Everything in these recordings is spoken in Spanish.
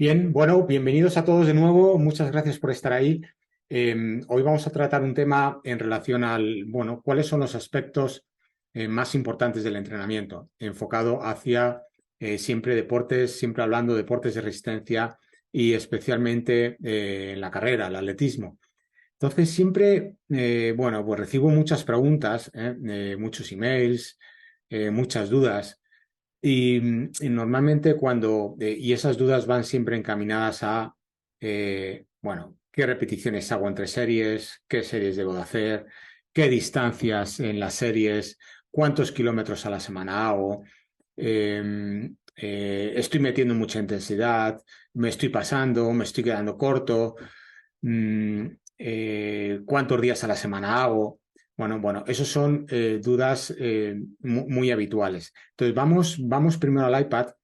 Bien, bueno, bienvenidos a todos de nuevo. Muchas gracias por estar ahí. Hoy vamos a tratar un tema en relación bueno, cuáles son los aspectos más importantes del entrenamiento, enfocado hacia siempre deportes, siempre hablando de deportes de resistencia y especialmente en la carrera, el atletismo. Entonces, siempre, bueno, pues recibo muchas preguntas, muchos emails, muchas dudas. Y normalmente y esas dudas van siempre encaminadas a, bueno, qué repeticiones hago entre series, qué series debo de hacer, qué distancias en las series, cuántos kilómetros a la semana hago, estoy metiendo mucha intensidad, me estoy pasando, me estoy quedando corto, mm, cuántos días a la semana hago. Bueno, esos son dudas muy habituales. Entonces, vamos primero al iPad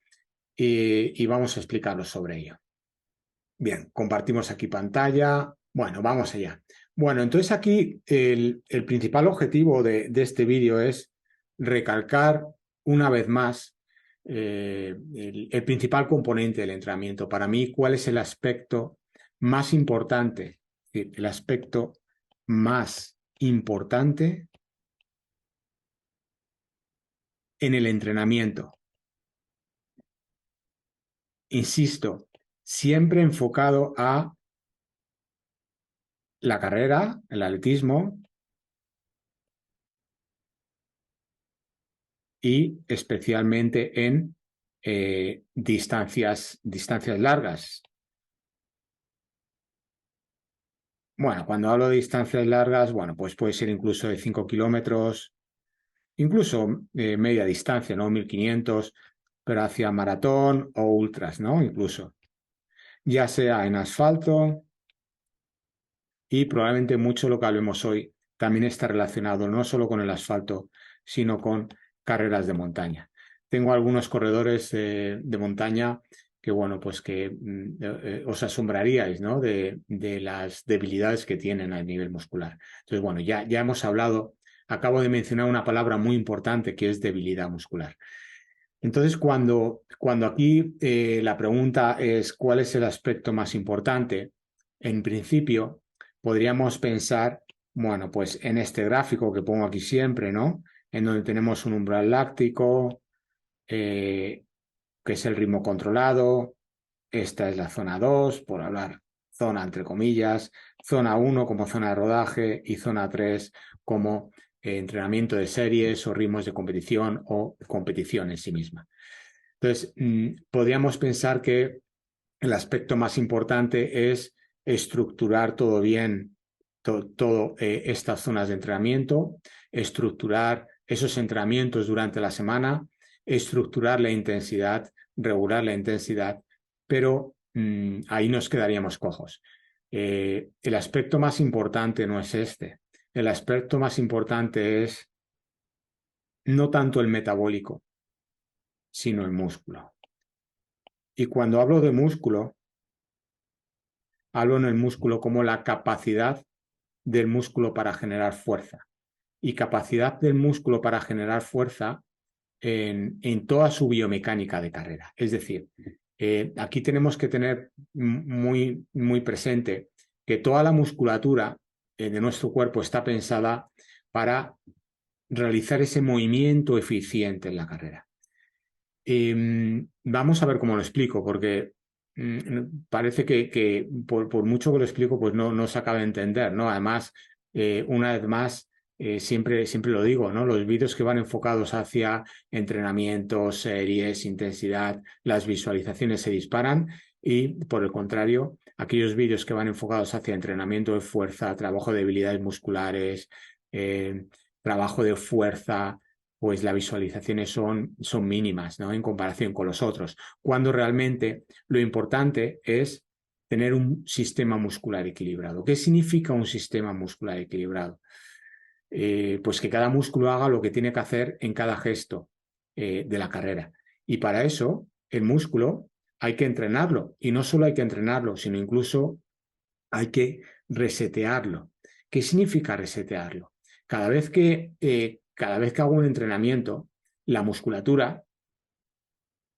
y vamos a explicaros sobre ello. Bien, compartimos aquí pantalla. Bueno, vamos allá. Bueno, entonces aquí el principal objetivo de este vídeo es recalcar una vez más el principal componente del entrenamiento. Para mí, ¿cuál es el aspecto más importante? Es decir, el aspecto más importante en el entrenamiento. Insisto, siempre enfocado a la carrera, el atletismo y especialmente en distancias largas. Bueno, cuando hablo de distancias largas, bueno, pues puede ser incluso de 5 kilómetros, incluso media distancia, ¿no? 1500, pero hacia maratón o ultras, ¿no? Incluso, ya sea en asfalto y probablemente mucho lo que hablemos hoy también está relacionado no solo con el asfalto, sino con carreras de montaña. Tengo algunos corredores de montaña que, bueno, pues que os asombraríais, ¿no? De las debilidades que tienen a nivel muscular. Entonces, bueno, ya hemos hablado, acabo de mencionar una palabra muy importante que es debilidad muscular. Entonces, cuando aquí la pregunta es ¿cuál es el aspecto más importante? En principio, podríamos pensar, bueno, pues en este gráfico que pongo aquí siempre, ¿no? En donde tenemos un umbral láctico, eh, que es el ritmo controlado. Esta es la zona 2 por hablar zona entre comillas, zona uno como zona de rodaje y zona 3 como entrenamiento de series o ritmos de competición o competición en sí misma. Entonces, podríamos pensar que el aspecto más importante es estructurar todo bien, todo estas zonas de entrenamiento, estructurar esos entrenamientos durante la semana, estructurar la intensidad, regular la intensidad, pero ahí nos quedaríamos cojos. El aspecto más importante no es este. El aspecto más importante es no tanto el metabólico, sino el músculo. Y cuando hablo de músculo, hablo en el músculo como la capacidad del músculo para generar fuerza y capacidad del músculo para generar fuerza en toda su biomecánica de carrera. Es decir, aquí tenemos que tener muy presente que toda la musculatura de nuestro cuerpo está pensada para realizar ese movimiento eficiente en la carrera. Vamos a ver cómo lo explico, porque parece que por mucho que lo explico, pues no se acaba de entender, ¿no? Además, una vez más, siempre lo digo, ¿no? Los vídeos que van enfocados hacia entrenamiento, series, intensidad, las visualizaciones se disparan y, por el contrario, aquellos vídeos que van enfocados hacia entrenamiento de fuerza, trabajo de debilidades musculares, trabajo de fuerza, pues las visualizaciones son mínimas, ¿no? En comparación con los otros, cuando realmente lo importante es tener un sistema muscular equilibrado. ¿Qué significa un sistema muscular equilibrado? Pues que cada músculo haga lo que tiene que hacer en cada gesto de la carrera. Y para eso, el músculo hay que entrenarlo. Y no solo hay que entrenarlo, sino incluso hay que resetearlo. ¿Qué significa resetearlo? Cada vez que hago un entrenamiento, la musculatura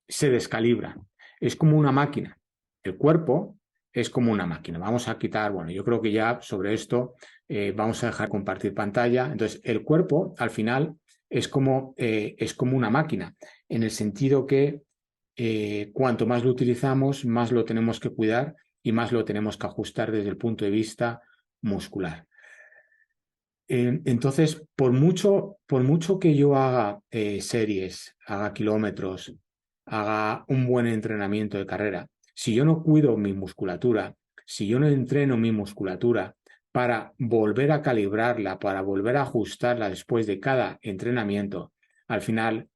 se descalibra. Es como una máquina. El cuerpo es como una máquina. Vamos a quitar, bueno, yo creo que ya sobre esto vamos a dejar compartir pantalla. Entonces, el cuerpo al final es como una máquina, en el sentido que cuanto más lo utilizamos, más lo tenemos que cuidar y más lo tenemos que ajustar desde el punto de vista muscular. Entonces, por mucho que yo haga series, haga kilómetros, haga un buen entrenamiento de carrera, si yo no cuido mi musculatura, si yo no entreno mi musculatura para volver a calibrarla, para volver a ajustarla después de cada entrenamiento, al final,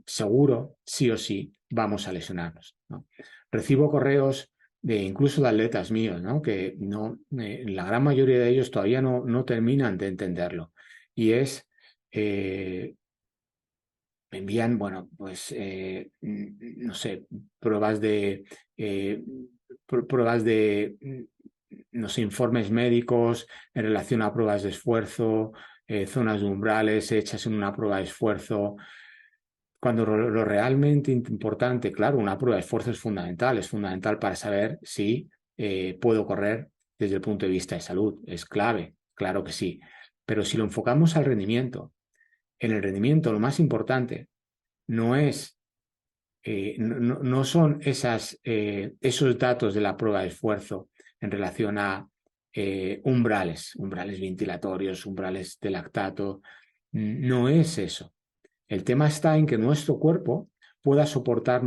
seguro, sí o sí, vamos a lesionarnos, ¿no? Recibo correos incluso de atletas míos, ¿no? Que no, la gran mayoría de ellos todavía no terminan de entenderlo. Y eh, me envían, bueno, pues, no sé, pruebas eh, pruebas no sé, informes médicos en relación a pruebas de esfuerzo, zonas de umbrales hechas en una prueba de esfuerzo. Cuando lo realmente importante, claro, una prueba de esfuerzo es fundamental para saber si puedo correr desde el punto de vista de salud. Es clave, claro que sí. Pero si lo enfocamos al rendimiento, en el rendimiento lo más importante no es, no son esos datos de la prueba de esfuerzo en relación a umbrales ventilatorios, umbrales de lactato. No es eso. El tema está en que nuestro cuerpo pueda soportar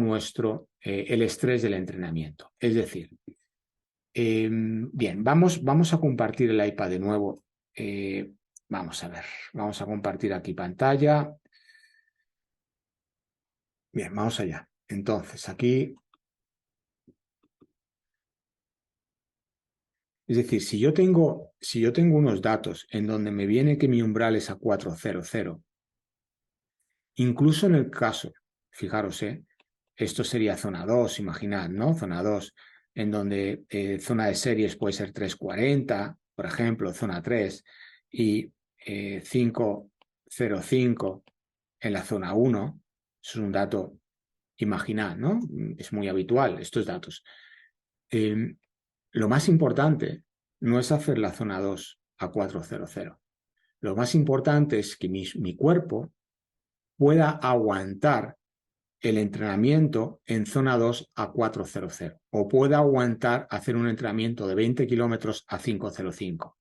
el estrés del entrenamiento. Es decir, bien, vamos a compartir el iPad de nuevo. Vamos a ver, vamos a compartir aquí pantalla. Bien, vamos allá. Entonces, aquí, es decir, si yo tengo unos datos en donde me viene que mi umbral es a 400, incluso en el caso, fijaros, esto sería zona 2, imaginad, ¿no? Zona 2, en donde zona de series puede ser 340, por ejemplo, zona 3, y 505 en la zona 1. Eso es un dato, imaginad, ¿no? Es muy habitual estos datos. Eh, lo más importante no es hacer la zona 2 a 400. Lo más importante es que mi cuerpo pueda aguantar el entrenamiento en zona 2 a 400 o pueda aguantar hacer un entrenamiento de 20 kilómetros a 505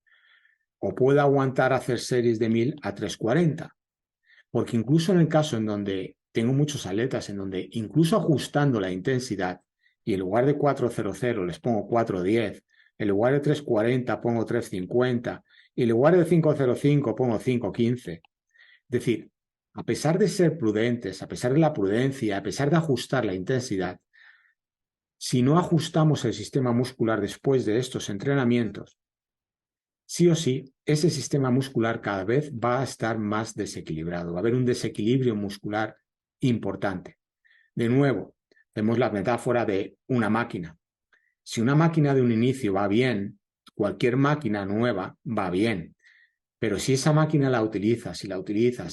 o pueda aguantar hacer series de 1000 a 340. Porque incluso en el caso en donde tengo muchos atletas, en donde incluso ajustando la intensidad y en lugar de 400 les pongo 410, en lugar de 340 pongo 350 y en lugar de 505 pongo 515. Es decir, a pesar de ser prudentes, a pesar de la prudencia, a pesar de ajustar la intensidad, si no ajustamos el sistema muscular después de estos entrenamientos, sí o sí, ese sistema muscular cada vez va a estar más desequilibrado, va a haber un desequilibrio muscular importante. De nuevo, vemos la metáfora de una máquina. Si una máquina de un inicio va bien, cualquier máquina nueva va bien. Pero si esa máquina la utilizas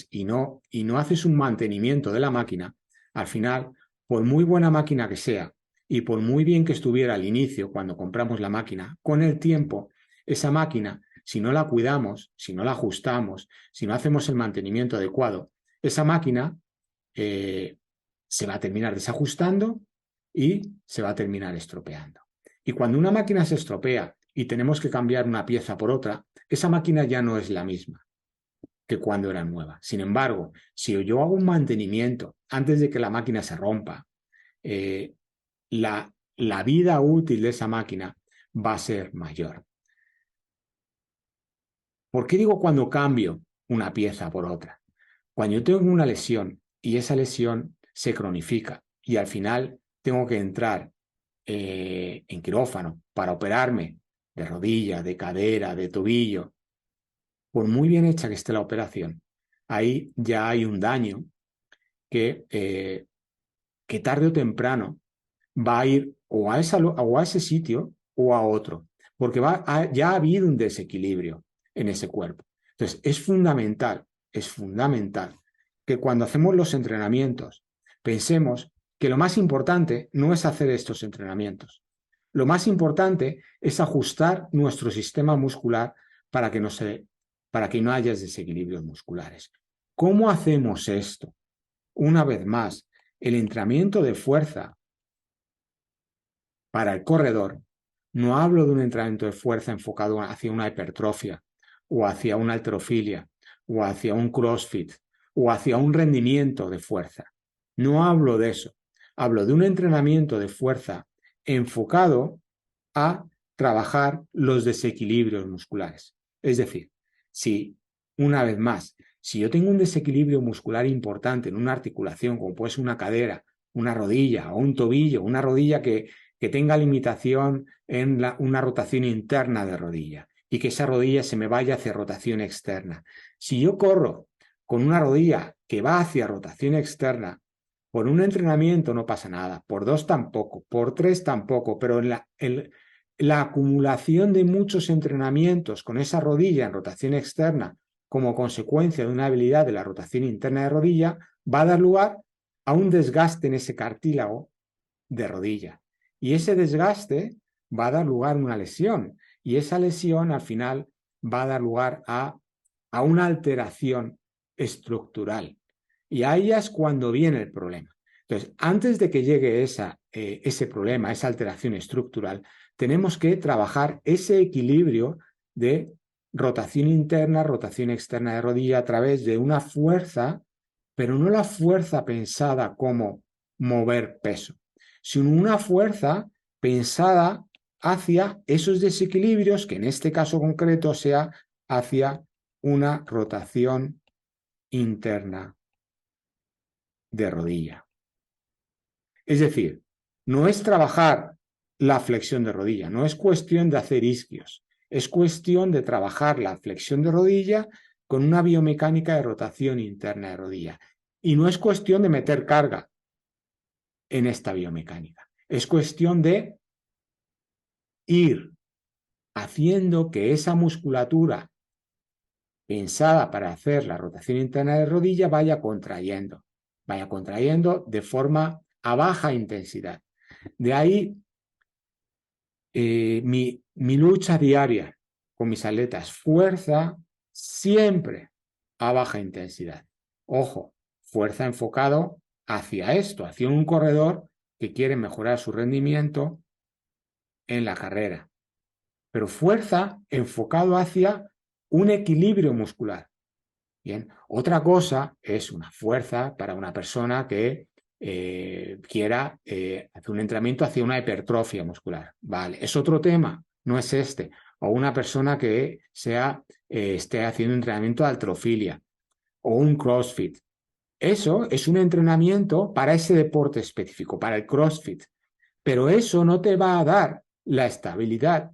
y no haces un mantenimiento de la máquina, al final, por muy buena máquina que sea y por muy bien que estuviera al inicio cuando compramos la máquina, con el tiempo, esa máquina, si no la cuidamos, si no la ajustamos, si no hacemos el mantenimiento adecuado, esa máquina eh, se va a terminar desajustando y se va a terminar estropeando. Y cuando una máquina se estropea y tenemos que cambiar una pieza por otra, esa máquina ya no es la misma que cuando era nueva. Sin embargo, si yo hago un mantenimiento antes de que la máquina se rompa, eh, la vida útil de esa máquina va a ser mayor. ¿Por qué digo cuando cambio una pieza por otra? Cuando yo tengo una lesión y esa lesión se cronifica y al final tengo que entrar en quirófano para operarme de rodilla, de cadera, de tobillo, por muy bien hecha que esté la operación, ahí ya hay un daño que tarde o temprano va a ir o a ese sitio o a otro, porque ya ha habido un desequilibrio en ese cuerpo. Entonces, es fundamental que cuando hacemos los entrenamientos pensemos que lo más importante no es hacer estos entrenamientos. Lo más importante es ajustar nuestro sistema muscular para que no haya desequilibrios musculares. ¿Cómo hacemos esto? Una vez más, el entrenamiento de fuerza para el corredor, no hablo de un entrenamiento de fuerza enfocado hacia una hipertrofia o hacia una halterofilia o hacia un CrossFit o hacia un rendimiento de fuerza. No hablo de eso. Hablo de un entrenamiento de fuerza enfocado a trabajar los desequilibrios musculares. Es decir, una vez más, si yo tengo un desequilibrio muscular importante en una articulación, como puede ser una cadera, una rodilla o un tobillo, una rodilla que tenga limitación en una rotación interna de rodilla y que esa rodilla se me vaya hacia rotación externa. Si yo corro con una rodilla que va hacia rotación externa, por un entrenamiento no pasa nada, por 2 tampoco, por 3 tampoco, pero en la acumulación de muchos entrenamientos con esa rodilla en rotación externa como consecuencia de una habilidad de la rotación interna de rodilla va a dar lugar a un desgaste en ese cartílago de rodilla. Y ese desgaste va a dar lugar a una lesión. Y esa lesión al final va a dar lugar a una alteración estructural. Y ahí es cuando viene el problema. Entonces, antes de que llegue ese problema, esa alteración estructural, tenemos que trabajar ese equilibrio de rotación interna, rotación externa de rodilla a través de una fuerza, pero no la fuerza pensada como mover peso, sino una fuerza pensada hacia esos desequilibrios, que en este caso concreto sea hacia una rotación interna de rodilla. Es decir, no es trabajar la flexión de rodilla, no es cuestión de hacer isquios, es cuestión de trabajar la flexión de rodilla con una biomecánica de rotación interna de rodilla. Y no es cuestión de meter carga en esta biomecánica, es cuestión de ir haciendo que esa musculatura pensada para hacer la rotación interna de rodilla vaya contrayendo de forma a baja intensidad. De ahí mi lucha diaria con mis atletas, fuerza siempre a baja intensidad. Ojo, fuerza enfocado hacia esto, hacia un corredor que quiere mejorar su rendimiento en la carrera, pero fuerza enfocado hacia un equilibrio muscular. Bien, otra cosa es una fuerza para una persona que quiera hacer un entrenamiento hacia una hipertrofia muscular. Vale, es otro tema, no es este. O una persona que esté haciendo un entrenamiento de halterofilia o un CrossFit. Eso es un entrenamiento para ese deporte específico, para el CrossFit. Pero eso no te va a dar la estabilidad.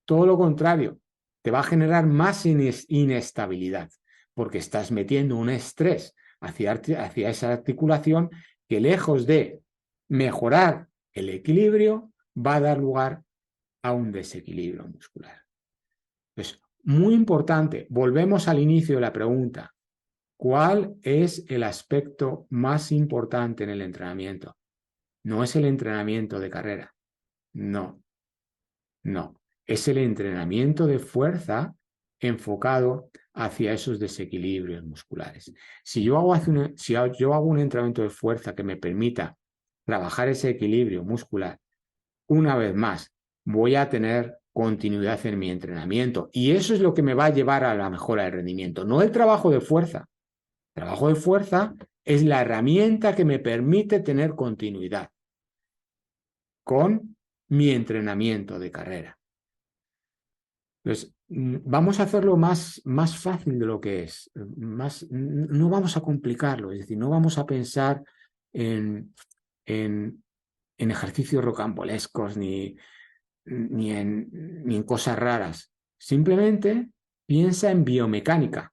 Todo lo contrario, te va a generar más inestabilidad porque estás metiendo un estrés hacia esa articulación que lejos de mejorar el equilibrio, va a dar lugar a un desequilibrio muscular. Es muy importante, volvemos al inicio de la pregunta, ¿cuál es el aspecto más importante en el entrenamiento? No es el entrenamiento de carrera, no, es el entrenamiento de fuerza enfocado hacia esos desequilibrios musculares. Si yo hago un entrenamiento de fuerza que me permita trabajar ese equilibrio muscular, una vez más, voy a tener continuidad en mi entrenamiento y eso es lo que me va a llevar a la mejora del rendimiento, no el trabajo de fuerza. El trabajo de fuerza es la herramienta que me permite tener continuidad con mi entrenamiento de carrera. Entonces, vamos a hacerlo más fácil de lo que es. No vamos a complicarlo, es decir, no vamos a pensar en ejercicios rocambolescos ni en cosas raras. Simplemente piensa en biomecánica,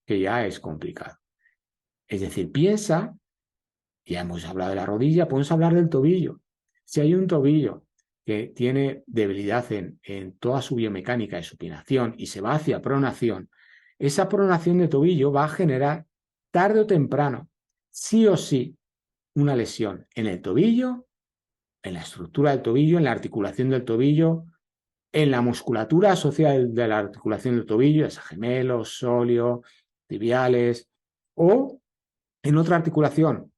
que ya es complicado. Es decir, piensa, ya hemos hablado de la rodilla, podemos hablar del tobillo. Si hay un tobillo que tiene debilidad en toda su biomecánica de supinación y se va hacia pronación, esa pronación de tobillo va a generar tarde o temprano, sí o sí, una lesión en el tobillo, en la estructura del tobillo, en la articulación del tobillo, en la musculatura asociada de la articulación del tobillo, es gemelos, sóleo, tibiales, o en otra articulación,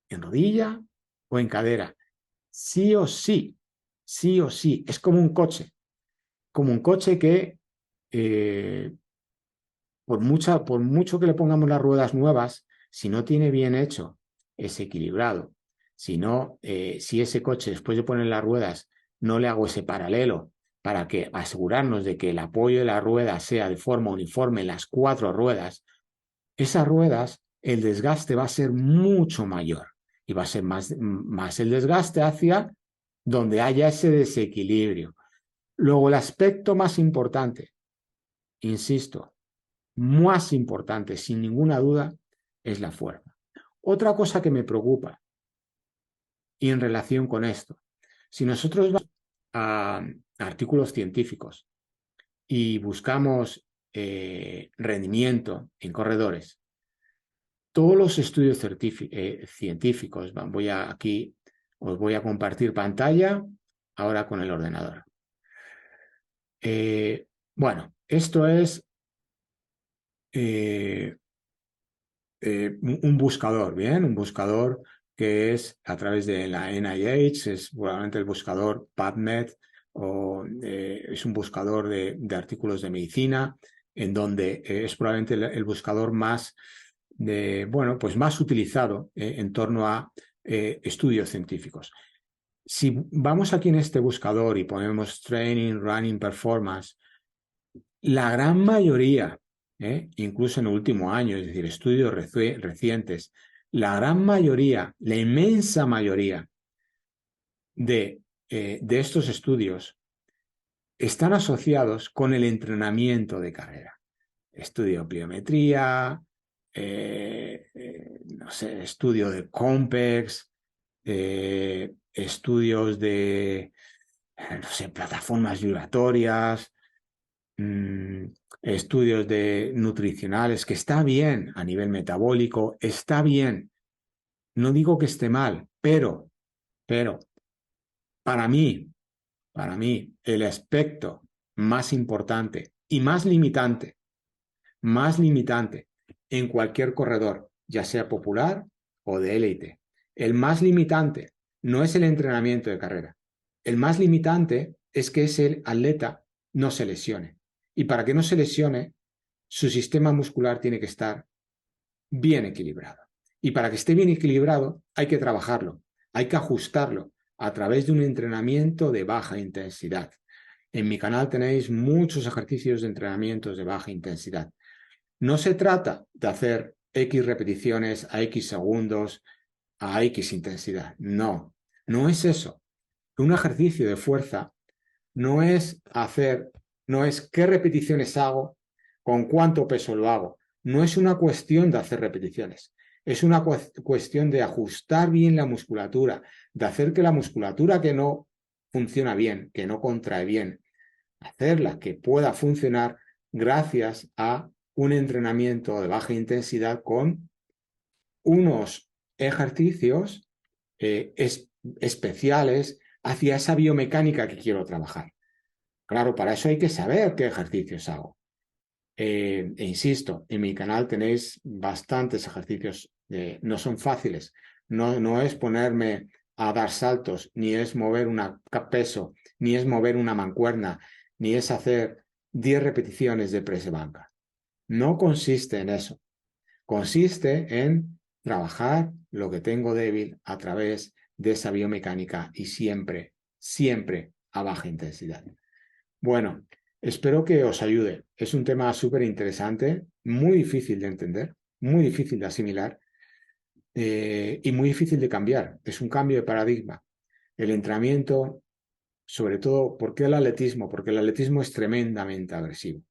en rodilla o en cadera. Sí o sí, sí o sí, es como un coche que por mucho que le pongamos las ruedas nuevas, si no tiene bien hecho ese equilibrado, si no, si ese coche después de poner las ruedas no le hago ese paralelo para que asegurarnos de que el apoyo de la rueda sea de forma uniforme en las 4 ruedas, esas ruedas, el desgaste va a ser mucho mayor y va a ser más el desgaste hacia donde haya ese desequilibrio. Luego, el aspecto más importante, insisto, más importante, sin ninguna duda, es la fuerza. Otra cosa que me preocupa y en relación con esto, si nosotros vamos a artículos científicos y buscamos rendimiento en corredores, todos los estudios científicos, os voy a compartir pantalla ahora con el ordenador. Bueno, esto es un buscador, ¿bien? Un buscador que es a través de la NIH, es probablemente el buscador PubMed, o es un buscador de artículos de medicina, en donde es probablemente el buscador más, bueno, pues más utilizado en torno a estudios científicos. Si vamos aquí en este buscador y ponemos Training, Running, Performance, la gran mayoría, incluso en el último año, es decir, estudios recientes, la gran mayoría, la inmensa mayoría de estos estudios están asociados con el entrenamiento de carrera. Estudio de pliometría, no sé, estudio de COMPEX, estudios de, no sé, plataformas vibratorias, estudios nutricionales, que está bien a nivel metabólico, está bien. No digo que esté mal, pero para mí, el aspecto más importante y más limitante en cualquier corredor, ya sea popular o de élite, el más limitante no es el entrenamiento de carrera. El más limitante es que ese atleta no se lesione. Y para que no se lesione, su sistema muscular tiene que estar bien equilibrado. Y para que esté bien equilibrado, hay que trabajarlo, hay que ajustarlo a través de un entrenamiento de baja intensidad. En mi canal tenéis muchos ejercicios de entrenamientos de baja intensidad. No se trata de hacer X repeticiones a X segundos, a X intensidad. No, no es eso. Un ejercicio de fuerza no es no es qué repeticiones hago, con cuánto peso lo hago. No es una cuestión de hacer repeticiones. Es una cuestión de ajustar bien la musculatura, de hacer que la musculatura que no funciona bien, que no contrae bien, hacerla que pueda funcionar gracias a un entrenamiento de baja intensidad con unos ejercicios especiales hacia esa biomecánica que quiero trabajar. Claro, para eso hay que saber qué ejercicios hago. Insisto, en mi canal tenéis bastantes ejercicios, no son fáciles, no es ponerme a dar saltos, ni es mover un peso, ni es mover una mancuerna, ni es hacer 10 repeticiones de press de banca. No consiste en eso, consiste en trabajar lo que tengo débil a través de esa biomecánica y siempre, siempre a baja intensidad. Bueno, espero que os ayude. Es un tema súper interesante, muy difícil de entender, muy difícil de asimilar y muy difícil de cambiar. Es un cambio de paradigma. El entrenamiento, sobre todo, ¿por qué el atletismo? Porque el atletismo es tremendamente agresivo.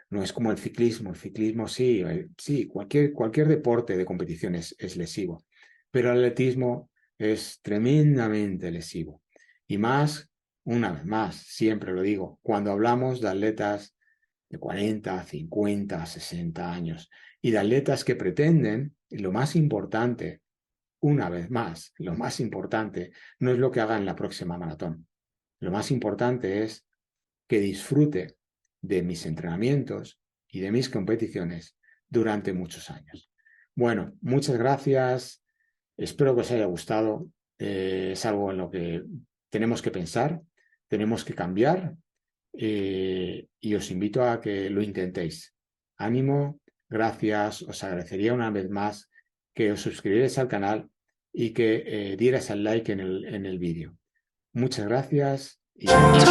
No es como el ciclismo. El ciclismo sí, sí, cualquier deporte de competición es lesivo, pero el atletismo es tremendamente lesivo. Y más, una vez más, siempre lo digo, cuando hablamos de atletas de 40, 50, 60 años y de atletas que pretenden, y lo más importante, una vez más, lo más importante no es lo que haga en la próxima maratón. Lo más importante es que disfrute de mis entrenamientos y de mis competiciones durante muchos años. Bueno, muchas gracias. Espero que os haya gustado. Es algo en lo que tenemos que pensar, tenemos que cambiar y os invito a que lo intentéis. Ánimo, gracias. Os agradecería una vez más que os suscribierais al canal y que dierais al like en el vídeo. Muchas gracias y adiós.